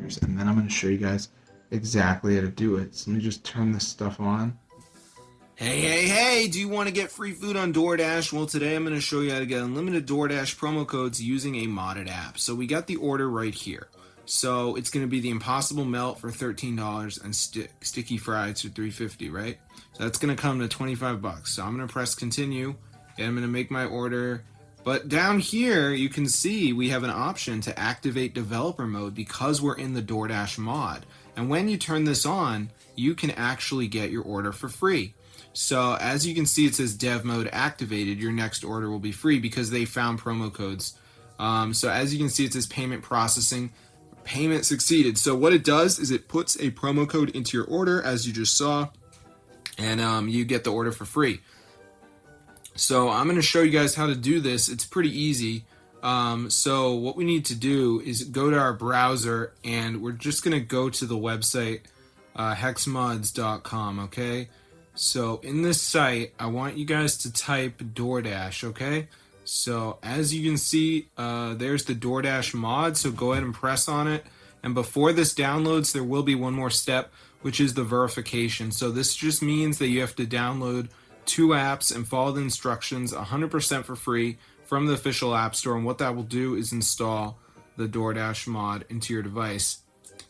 $10, and then I'm going to show you guys exactly how to do it. So let me just turn this stuff on. Hey, do you want to get free food on DoorDash? Well, today I'm going to show you how to get unlimited DoorDash promo codes using a modded app. So we got the order right here. So it's going to be the Impossible Melt for $13 and Sticky Fries for $3.50, right? So that's going to come to $25. So I'm going to press continue, and I'm going to make my order. But down here, you can see we have an option to activate developer mode because we're in the DoorDash mod. And when you turn this on, you can actually get your order for free. So as you can see, it says dev mode activated. Your next order will be free because they found promo codes. So as you can see, it says payment processing. Payment succeeded. So what it does is it puts a promo code into your order, as you just saw, and you get the order for free. So I'm going to show you guys how to do this. It's pretty easy. So what we need to do is go to our browser, and we're just going to go to the website hexmods.com, okay? So in this site, I want you guys to type DoorDash, okay? So as you can see, there's the DoorDash mod, so go ahead and press on it. And before this downloads, there will be one more step, which is the verification. So this just means that you have to download 2 apps and follow the instructions 100% for free from the official app store. And what that will do is install the DoorDash mod into your device.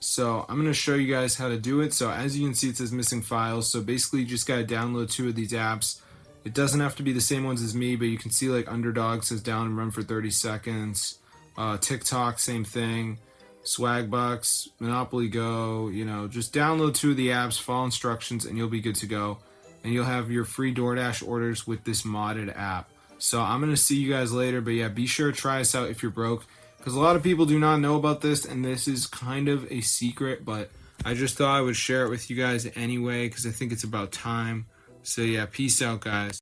So I'm going to show you guys how to do it. So as you can see, it says missing files. So basically you just got to download 2 of these apps. It doesn't have to be the same ones as me, but you can see like Underdog says down and run for 30 seconds. TikTok, same thing. Swagbucks, Monopoly Go, just download 2 of the apps, follow instructions, and you'll be good to go. And you'll have your free DoorDash orders with this modded app. So I'm going to see you guys later, but yeah, be sure to try us out if you're broke, because a lot of people do not know about this, and this is kind of a secret, but I just thought I would share it with you guys anyway, because I think it's about time. So yeah, peace out, guys.